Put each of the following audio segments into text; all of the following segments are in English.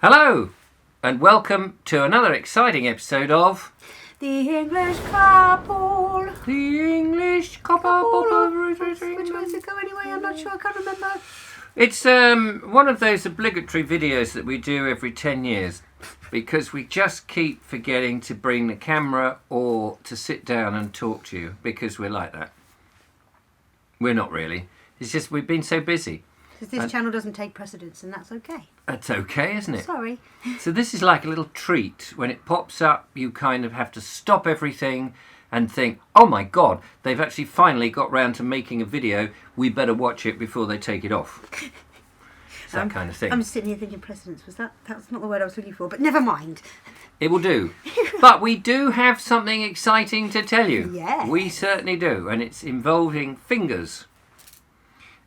Hello, and welcome to another exciting episode of The English Couple. The English Couple. Which way does it go anyway? I'm not sure. I can't remember. It's one of those obligatory videos that we do every 10 years because we just keep forgetting to bring the camera or to sit down and talk to you because we're like that. We're not really. It's just we've been so busy. Because this channel doesn't take precedence, and that's okay. That's okay, isn't it? Sorry. So this is like a little treat. When it pops up, you kind of have to stop everything and think, oh my God, they've actually finally got round to making a video. We better watch it before they take it off. It's that kind of thing. I'm sitting here thinking precedence. That's not the word I was looking for, but never mind. It will do. But we do have something exciting to tell you. Yeah. We certainly do. And it's involving fingers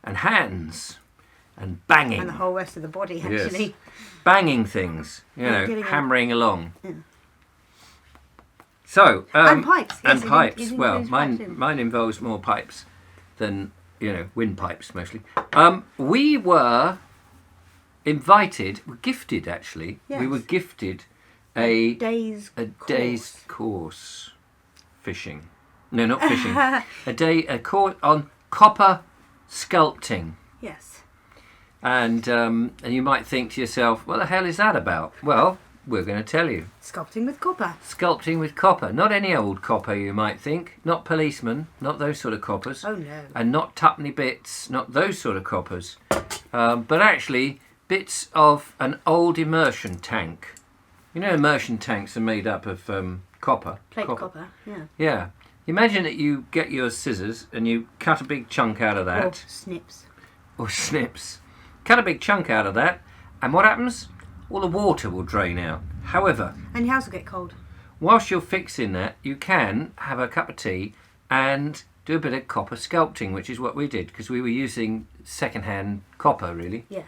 and hands. And banging. And the whole rest of the body, actually. Yes. Banging things, hammering along. Yeah. So, and pipes. And yes, pipes. Well, pipes. mine involves more pipes than, windpipes mostly. We were gifted actually. Yes. We were gifted a day's course fishing. No, not fishing. a course on copper sculpting. Yes. And you might think to yourself, what the hell is that about? Well, we're going to tell you. Sculpting with copper. Sculpting with copper. Not any old copper, you might think. Not policemen. Not those sort of coppers. Oh, no. And not tuppenny bits. Not those sort of coppers. But actually, bits of an old immersion tank. You know, immersion tanks are made up of copper. Plate copper, yeah. Yeah. Imagine that you get your scissors and you cut a big chunk out of that. Or snips. Or snips. Cut a big chunk out of that, and what happens? All the water will drain out. However, and your house will get cold. Whilst you're fixing that, you can have a cup of tea and do a bit of copper sculpting, which is what we did, because we were using second-hand copper, really. Yes.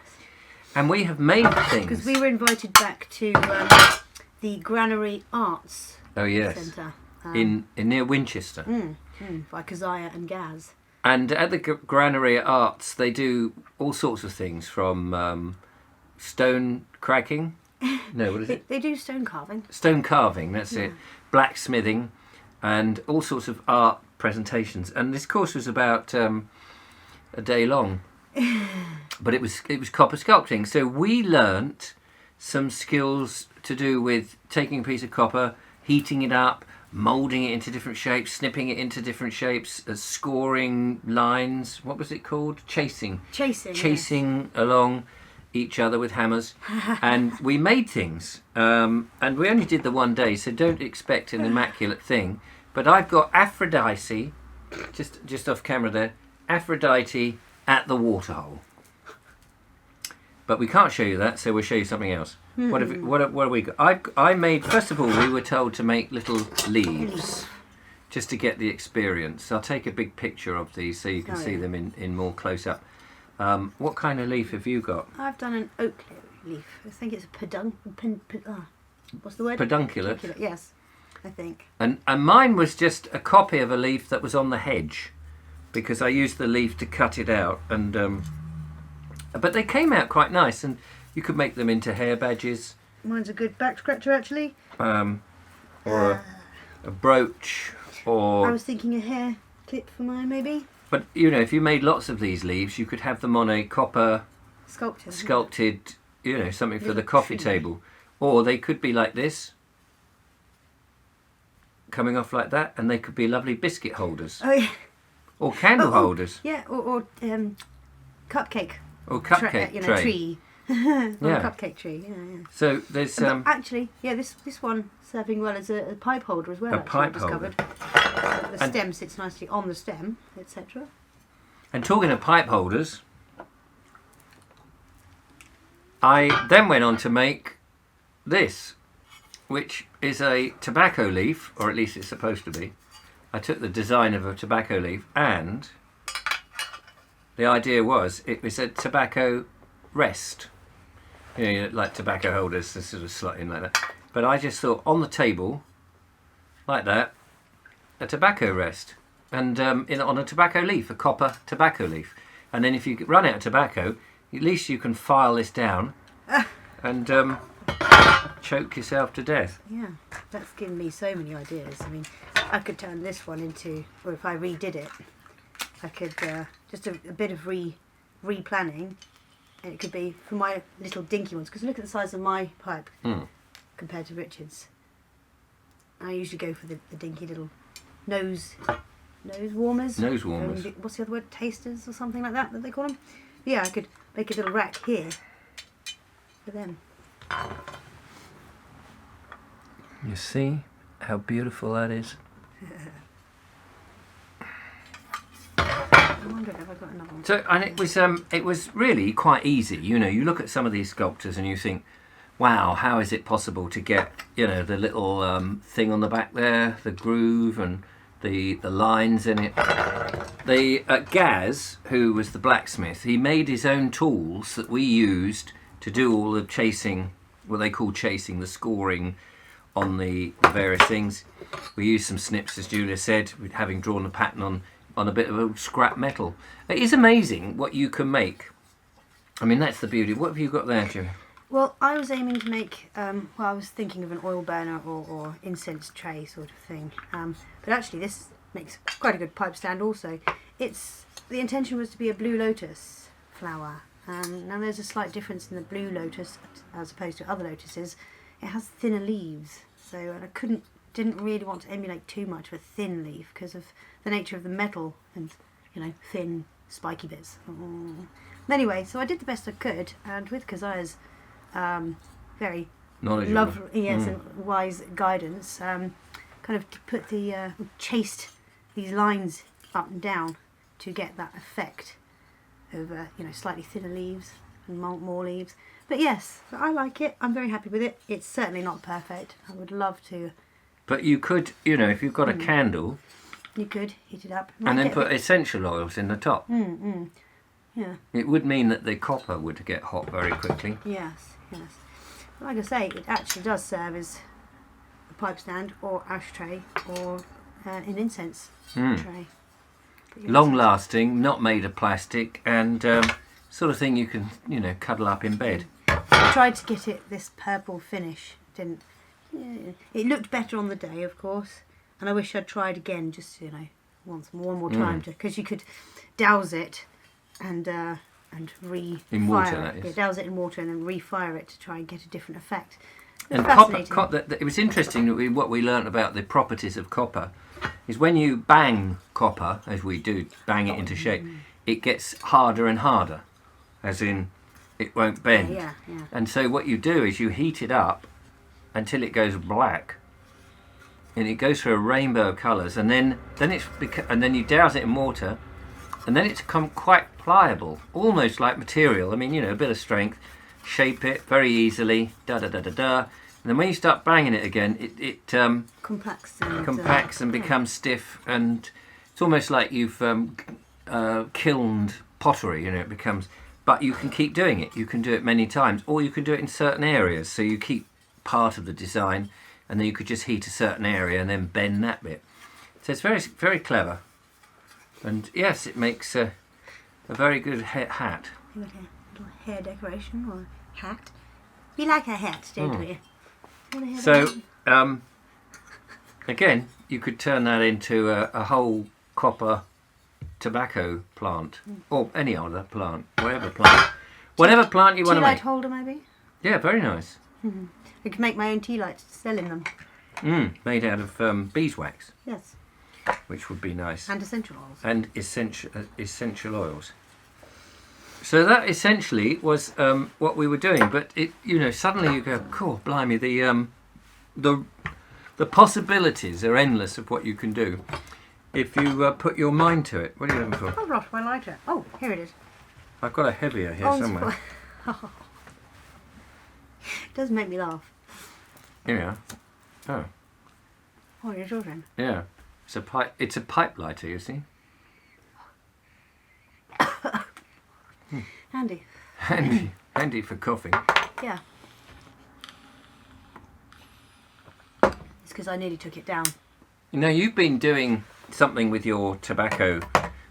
And we have made things. Because we were invited back to the Granary Arts Centre. In near Winchester. By Kezia and Gaz. And at the Granary Arts, they do all sorts of things, from stone cracking. No, what is it? They do stone carving. Stone carving, that's it. Blacksmithing, and all sorts of art presentations. And this course was about a day long, but it was copper sculpting. So we learnt some skills to do with taking a piece of copper, heating it up, moulding it into different shapes, snipping it into different shapes, scoring lines. What was it called? Chasing yes. Along each other with hammers. And we made things. And we only did the one day, so don't expect an immaculate thing. But I've got Aphrodite, just off camera there, Aphrodite at the waterhole. But we can't show you that, so we'll show you something else. What have we got? I made, first of all, we were told to make little leaves, just to get the experience. I'll take a big picture of these so you can see them in more close-up. What kind of leaf have you got? I've done an oak leaf. I think it's a what's the word? Pedunculate. Yes, I think. And mine was just a copy of a leaf that was on the hedge, because I used the leaf to cut it out, and but they came out quite nice, and you could make them into hair badges. Mine's a good back scratcher, actually. Or a brooch, or... I was thinking a hair clip for mine, maybe. But, if you made lots of these leaves, you could have them on a copper... Sculpted, something for the coffee table. Or they could be like this, coming off like that, and they could be lovely biscuit holders. Oh, yeah. Or candle holders. Yeah, or cupcake. Or cupcake tray. Tree. Or a cupcake tree, yeah. So there's... actually, this one serving well as a pipe holder as well. A pipe holder. The stem sits nicely on the stem, etc. And talking of pipe holders, I then went on to make this, which is a tobacco leaf, or at least it's supposed to be. I took the design of a tobacco leaf, and the idea was it was a tobacco rest. Like tobacco holders, this sort of slot in like that. But I just thought, on the table, like that, a tobacco rest. And on a tobacco leaf, a copper tobacco leaf. And then if you run out of tobacco, at least you can file this down and choke yourself to death. Yeah, that's given me so many ideas. I mean, I could turn this one into, or if I redid it, I could just a bit of replanning, and it could be for my little dinky ones. Because look at the size of my pipe compared to Richard's. I usually go for the dinky little nose warmers. Nose warmers. What's the other word? Tasters or something like that they call them. Yeah, I could make a little rack here for them. You see how beautiful that is? I wonder if I've got another one. So, and it was really quite easy. You know, you look at some of these sculptures and you think, wow, how is it possible to get, you know, the little thing on the back there, the groove and the lines in it. Gaz, who was the blacksmith, he made his own tools that we used to do all the chasing, what they call chasing, the scoring on the various things. We used some snips, as Julia said, having drawn a pattern on a bit of old scrap metal. It is amazing what you can make. I mean, that's the beauty. What have you got there, Julia? Well, I was aiming to make, I was thinking of an oil burner or incense tray sort of thing. But actually this makes quite a good pipe stand also. The intention was to be a blue lotus flower. Now there's a slight difference in the blue lotus as opposed to other lotuses. It has thinner leaves, so I didn't really want to emulate too much of a thin leaf because of the nature of the metal and, you know, thin, spiky bits. Anyway, so I did the best I could, and with Kezia's very lovely, and wise guidance, kind of put chased these lines up and down to get that effect of you know, slightly thinner leaves and more leaves. But yes, I like it. I'm very happy with it. It's certainly not perfect. I would love to. But you could, you know, if you've got a candle, you could heat it up and then put essential oils in the top. Yeah. It would mean that the copper would get hot very quickly. Yes. Like I say, it actually does serve as a pipe stand or ashtray or an incense tray. Long lasting, not made of plastic, and sort of thing you can, you know, cuddle up in bed. I tried to get it this purple finish. Didn't. It looked better on the day, of course, and I wish I'd tried again, just, you know, one more time, because you could douse it and in water, that is. Yeah, douse it in water and then refire it to try and get a different effect. And copper, it was interesting that what we learnt about the properties of copper is when you bang copper, as we do, bang it into shape, it gets harder and harder, as in it won't bend. Yeah. And so what you do is you heat it up until it goes black, and it goes through a rainbow of colours, and then you douse it in water, and then it's become quite pliable, almost like material. I mean, you know, a bit of strength, shape it very easily, and then when you start banging it again, it compacts and becomes stiff, and it's almost like you've kilned pottery. You know, it becomes. But you can keep doing it. You can do it many times, or you can do it in certain areas. So you keep part of the design, and then you could just heat a certain area and then bend that bit. So it's very, very clever. And yes, it makes a very good hat. You want a little hair decoration or hat? We like a hat, don't we? So, again, you could turn that into a whole copper tobacco plant, or any other plant, whatever plant you want to make. Tea light holder, maybe? Yeah, very nice. I could make my own tea lights, selling them. Made out of beeswax. Yes. Which would be nice. And essential oils. And essential oils. So that essentially was what we were doing. But it, you know, suddenly you go, cool, blimey, the possibilities are endless of what you can do if you put your mind to it. What are you looking for? I've lost my lighter. Oh, here it is. I've got a heavier here somewhere. It does make me laugh. Yeah. Oh. Oh, it's your turn. Yeah. It's a pipe lighter, you see. Handy. Handy for coughing. Yeah. It's because I nearly took it down. You know, you've been doing something with your tobacco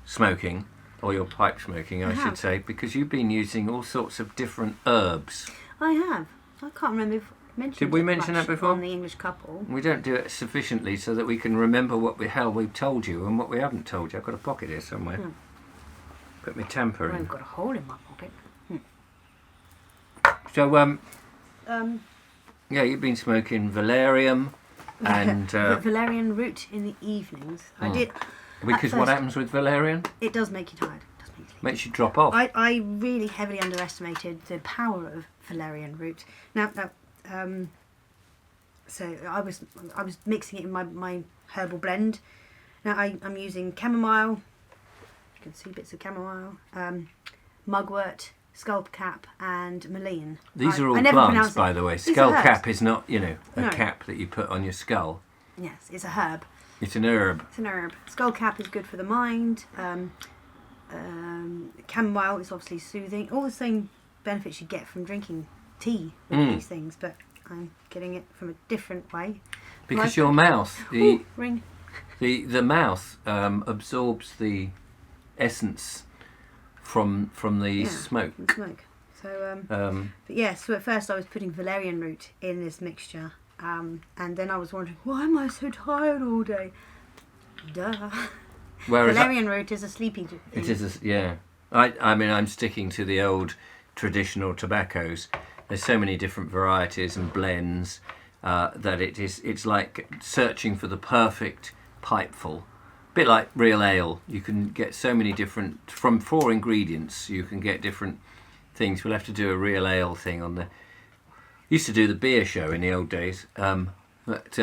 smoking, or your pipe smoking, I should say, because you've been using all sorts of different herbs. I have. I can't remember mentioned Did we it mention much that before? on the English couple. We don't do it sufficiently so that we can remember what the hell we've told you and what we haven't told you. I've got a pocket here somewhere. Put my tamper in. I've got a hole in my pocket. So, yeah, you've been smoking valerian and... valerian root in the evenings. I did... Because what happens with valerian? It does make you tired. It does make you sleepy. Makes you drop off. I really heavily underestimated the power of valerian root. Now, so I was mixing it in my herbal blend. Now I'm using chamomile. You can see bits of chamomile, mugwort, skullcap, and mullein. These are all plants, by the way. Skullcap is not, a cap that you put on your skull. Yes, it's a herb. It's an herb. It's an herb. Skullcap is good for the mind. Chamomile is obviously soothing. All the same benefits you get from drinking tea with these things, but I'm getting it from a different way. Because your mouth, the mouth absorbs the essence from the smoke. From smoke. So, but yeah. So at first I was putting valerian root in this mixture. And then I was wondering, why am I so tired all day? Duh. Valerian root is a sleepy thing. It is, yeah. I mean, I'm sticking to the old traditional tobaccos. There's so many different varieties and blends that it's like searching for the perfect pipeful. A bit like real ale. You can get so many different, from 4 ingredients, you can get different things. We'll have to do a real ale thing on the... Used to do the beer show in the old days, but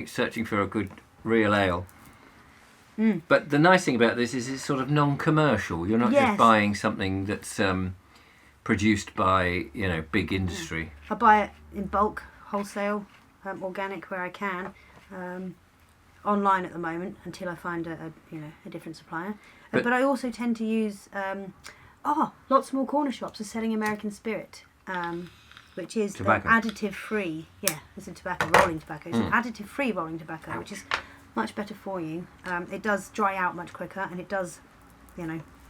searching for a good real ale. But the nice thing about this is it's sort of non-commercial. You're not just buying something that's produced by big industry. I buy it in bulk, wholesale, organic where I can, online at the moment until I find a different supplier. But I also tend to use lots more corner shops are selling American Spirit. Which is additive-free. Yeah, it's a rolling tobacco. It's an additive-free rolling tobacco, which is much better for you. It does dry out much quicker, and it does,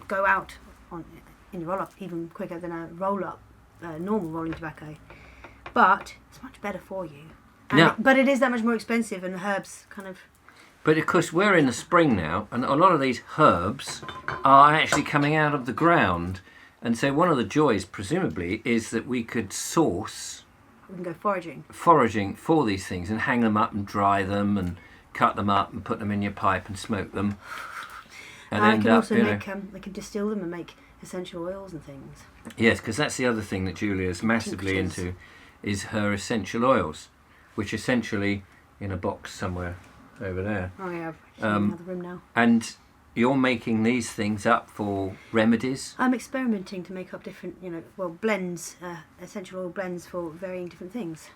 go out in your roll-up even quicker than a roll-up, normal rolling tobacco. But it's much better for you. But it is that much more expensive, and the herbs kind of... But of course, we're in the spring now, and a lot of these herbs are actually coming out of the ground. And so one of the joys, presumably, is that we could source... We can go foraging. Foraging for these things and hang them up and dry them and cut them up and put them in your pipe and smoke them. And I can also make... they can distill them and make essential oils and things. Yes, because that's the other thing that Julia's massively into, is her essential oils, which essentially in a box somewhere over there. Oh yeah, I'm in another room now. And... You're making these things up for remedies? I'm experimenting to make up different, blends, essential oil blends for varying different things.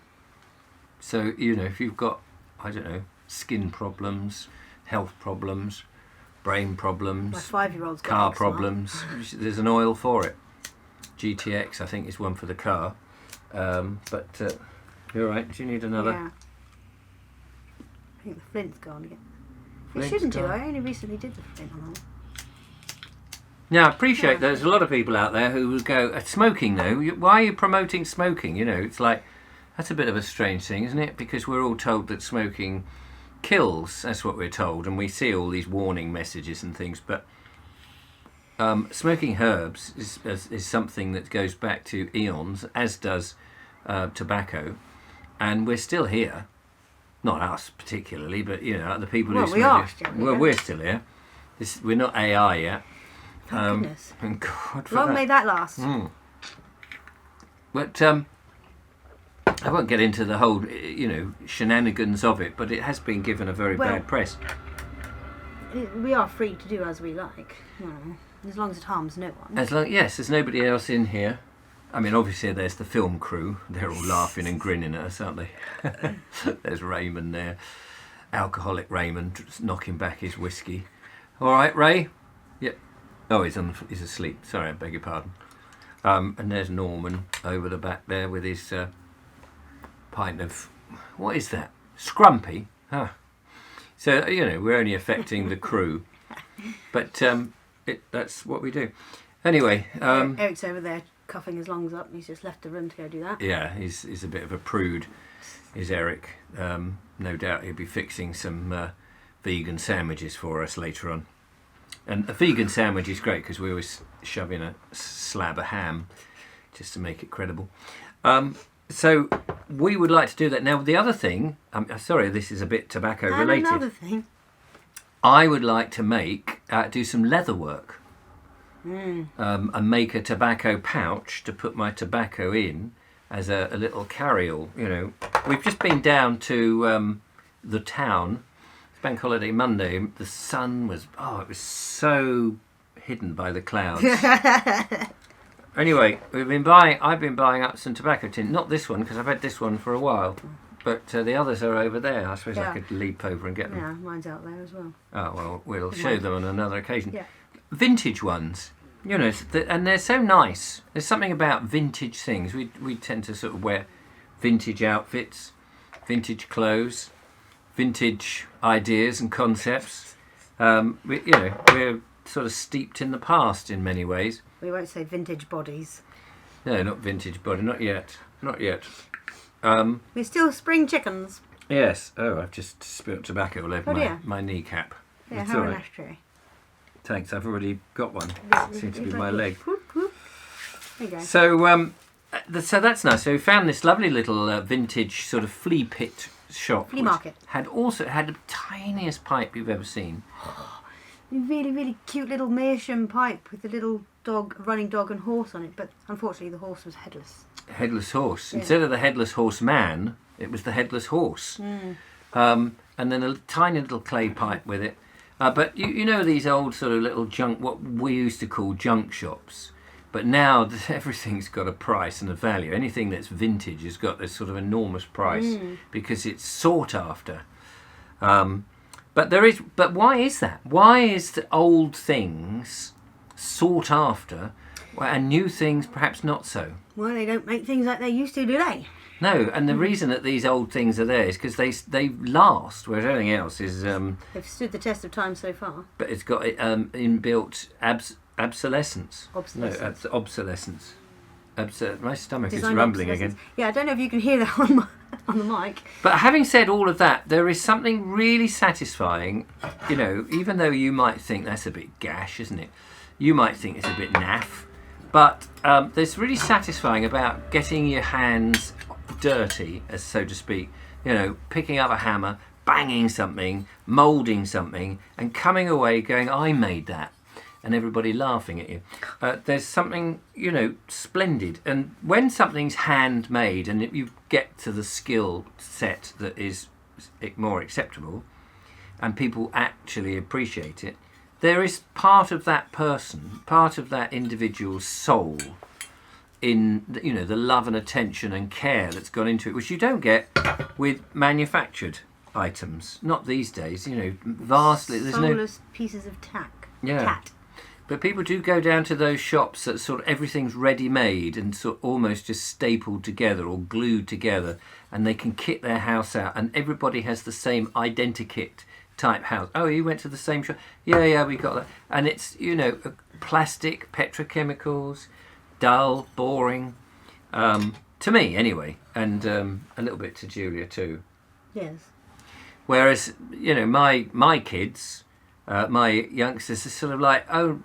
So, if you've got, I don't know, skin problems, health problems, brain problems, my 5-year-old's got car eczema. problems, there's an oil for it. GTX, I think, is one for the car. But you're right. Do you need another? Yeah. I think the flint's gone again. It Flint's shouldn't do. gone. I only recently did the flint on that. Now, I appreciate there's a lot of people out there who will go, smoking though, why are you promoting smoking? It's like, that's a bit of a strange thing, isn't it? Because we're all told that smoking kills, that's what we're told, and we see all these warning messages and things, but smoking herbs is something that goes back to eons, as does tobacco, and we're still here. Not us particularly, but the people who smoke. We are still here. Well, we're still here. We're not AI yet. Thank goodness. And God, for Long may that last. But I won't get into the whole, shenanigans of it. But it has been given a very bad press. We are free to do as we like, as long as it harms no one. Yes, there's nobody else in here. I mean, obviously there's the film crew. They're all laughing and grinning at us, aren't they? There's Raymond there. Alcoholic Raymond just knocking back his whiskey. All right, Ray? Yep. Oh, he's asleep. Sorry, I beg your pardon. And there's Norman over the back there with his pint of... What is that? Scrumpy? Huh. So, we're only affecting the crew. But that's what we do. Anyway... Eric's over there cuffing his lungs up. He's just left the room to go do that. Yeah, he's a bit of a prude, is Eric. No doubt he'll be fixing some vegan sandwiches for us later on. And a vegan sandwich is great because we always shove in a slab of ham just to make it credible. So we would like to do that. Now, the other thing, sorry, this is a bit tobacco related. And another thing. I would like to do some leather work. And make a tobacco pouch to put my tobacco in as a little carry-all. You know, we've just been down to the town. It's Bank Holiday Monday. The sun was it was so hidden by the clouds. Anyway, I've been buying up some tobacco tin. Not this one because I've had this one for a while, but the others are over there. I suppose I could leap over and get them. Yeah, mine's out there as well. Oh well, we'll show them on another occasion. Yeah. Vintage ones, you know, and they're so nice. There's something about vintage things. We tend to sort of wear vintage outfits, vintage clothes, vintage ideas and concepts. We're sort of steeped in the past in many ways. We won't say vintage bodies. No, not vintage body, not yet. We're still spring chickens. Yes. Oh, I've just spilt tobacco all over my kneecap. Yeah, It's have all an right. ashtray. Thanks, I've already got one. Seems to be my leg. Whoop, whoop. There you go. So that's nice. So we found this lovely little vintage sort of flea pit shop. Flea market. Had the tiniest pipe you've ever seen. Really, really cute little meerschaum pipe with a little running dog and horse on it, but unfortunately the horse was headless. Headless horse. Yeah. Instead of the headless horseman, it was the headless horse. And then a tiny little clay pipe with it. But you know these old sort of little junk, what we used to call junk shops. But now everything's got a price and a value. Anything that's vintage has got this sort of enormous price because it's sought after. But why is that? Why is the old things sought after and new things perhaps not so? Well, they don't make things like they used to, do they? No, and the reason that these old things are there is because they last, whereas everything else is... They've stood the test of time so far. But it's got inbuilt obsolescence. Obsolescence. No, obsolescence. My stomach is Design rumbling obsolescence. again. Yeah, I don't know if you can hear that on the mic. But having said all of that, there is something really satisfying, you know, even though you might think that's a bit gash, isn't it? You might think it's a bit naff. But there's really satisfying about getting your hands dirty, as so to speak, you know, picking up a hammer, banging something, moulding something, and coming away going, I made that, and everybody laughing at you. There's something, you know, splendid. And when something's handmade and you get to the skill set that is more acceptable and people actually appreciate it, there is part of that person, part of that individual's soul in, you know, the love and attention and care that's gone into it, which you don't get with manufactured items. Not these days, you know, vastly. There's Soulless pieces of tat. But people do go down to those shops that sort of everything's ready-made and sort of almost just stapled together or glued together, and they can kit their house out, and everybody has the same identikit type house. Oh, you went to the same shop? Yeah, we got that. And it's, you know, plastic, petrochemicals, dull, boring, to me anyway, and a little bit to Julia too. Yes. Whereas, you know, my kids, my youngsters are sort of like, an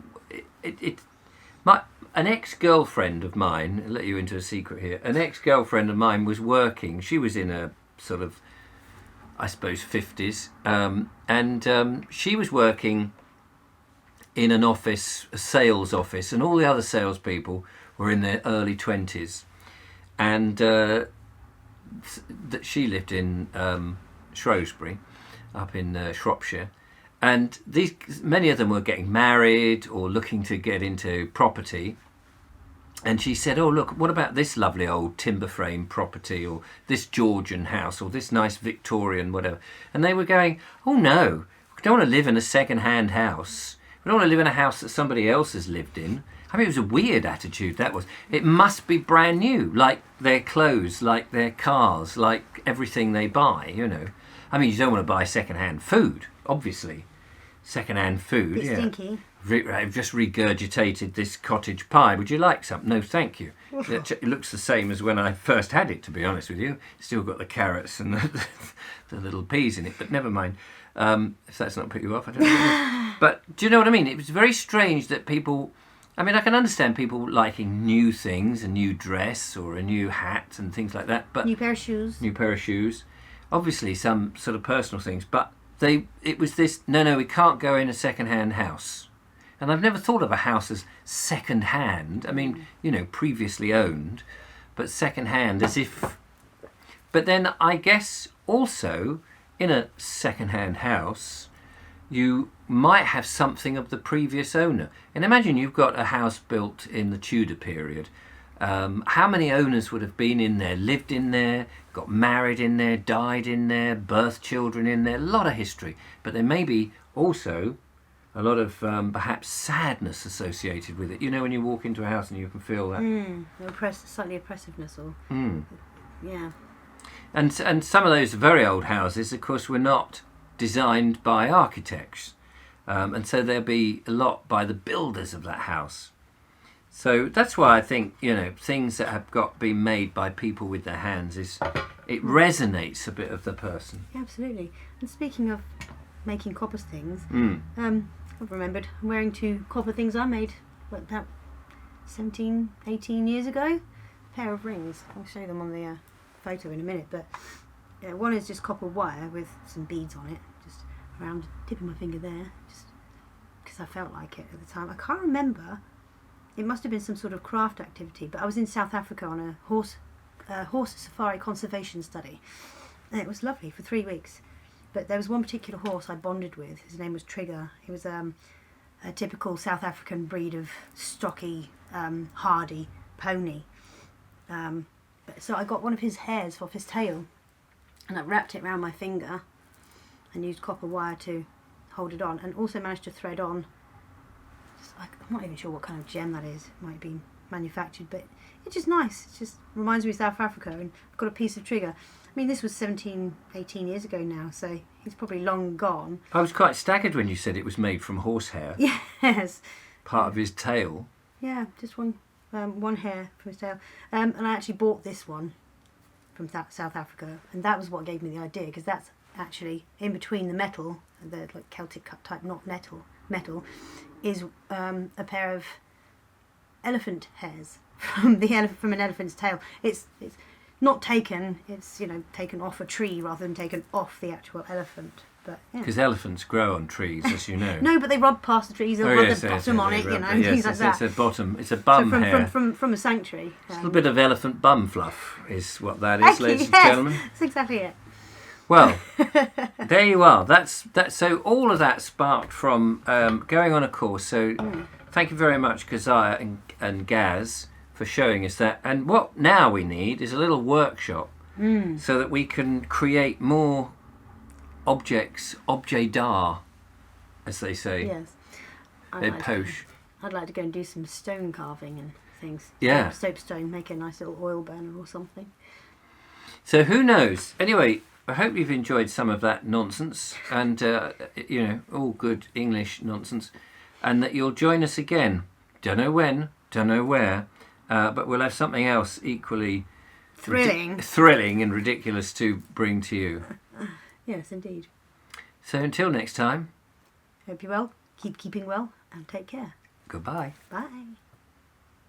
ex-girlfriend of mine, I'll let you into a secret here, an ex-girlfriend of mine was working, she was in a sort of, I suppose, 50s, and she was working in an office, a sales office, and all the other salespeople were in their early 20s, and that she lived in Shrewsbury, up in Shropshire, and many of them were getting married or looking to get into property. And she said, oh, look, what about this lovely old timber frame property, or this Georgian house, or this nice Victorian whatever. And they were going, oh no, we don't want to live in a second-hand house. We don't want to live in a house that somebody else has lived in. I mean, it was a weird attitude, that was. It must be brand new, like their clothes, like their cars, like everything they buy, you know. I mean, you don't want to buy second-hand food, obviously. Second-hand food, Bit stinky. I've just regurgitated this cottage pie. Would you like some? No, thank you. It looks the same as when I first had it, to be honest with you. Still got the carrots and the little peas in it, but never mind. If that's not put you off, I don't know. But do you know what I mean? It was very strange that people... I mean, I can understand people liking new things, a new dress or a new hat and things like that. But New pair of shoes. New pair of shoes. Obviously, some sort of personal things. But it was this, no, we can't go in a second-hand house. And I've never thought of a house as second-hand. I mean, previously owned, but second-hand as if... But then I guess also in a second-hand house, you might have something of the previous owner. And imagine you've got a house built in the Tudor period. How many owners would have been in there, lived in there, got married in there, died in there, birthed children in there? A lot of history. But there may be also a lot of perhaps sadness associated with it. When you walk into a house and you can feel that. Slightly oppressiveness or... Yeah. And some of those very old houses, of course, were not designed by architects. And so there'll be a lot by the builders of that house. So that's why I think, things that have been made by people with their hands, it resonates a bit of the person. Yeah, absolutely. And speaking of making copper things, I've remembered wearing 2 copper things I made about 17, 18 years ago. A pair of rings. I'll show them on the photo in a minute, but one is just copper wire with some beads on it, just around tipping my finger there, just because I felt like it at the time. I can't remember. It must have been some sort of craft activity, but I was in South Africa on a horse safari conservation study, and it was lovely for 3 weeks. But there was one particular horse I bonded with. His name was Trigger. He was a typical South African breed of stocky, hardy pony. So I got one of his hairs off his tail, and I wrapped it around my finger and used copper wire to hold it on, and also managed to thread on, I'm not even sure what kind of gem that is. It might be manufactured, but it's just nice. It just reminds me of South Africa, and I've got a piece of Trigger. I mean, this was 17, 18 years ago now, so he's probably long gone. I was quite staggered when you said it was made from horsehair. Yes. Part of his tail. Yeah, just one hair from his tail. And I actually bought this one from South Africa, and that was what gave me the idea, because that's actually in between the metal, the like Celtic cut type, not metal, is a pair of elephant hairs from an elephant's tail. It's not taken. It's taken off a tree rather than taken off the actual elephant. But because elephants grow on trees, as you know. No, but they rub past the trees. They'll rub the bottom on it, things like that. It's a bottom. It's a bum hair. From a sanctuary. A little bit of elephant bum fluff is what that is, ladies and gentlemen. That's exactly it. Well, there you are. That's so all of that sparked from going on a course. So thank you very much, Kezia and Gaz, for showing us that. And what now we need is a little workshop so that we can create more objects, objet d'art, as they say. Yes. I'd like to go and do some stone carving and things. Yeah. Soapstone, make a nice little oil burner or something. So who knows? Anyway, I hope you've enjoyed some of that nonsense and, all good English nonsense, and that you'll join us again. Don't know when, don't know where, but we'll have something else equally thrilling and ridiculous to bring to you. Yes, indeed. So until next time. Hope you're well, keep keeping well, and take care. Goodbye. Bye.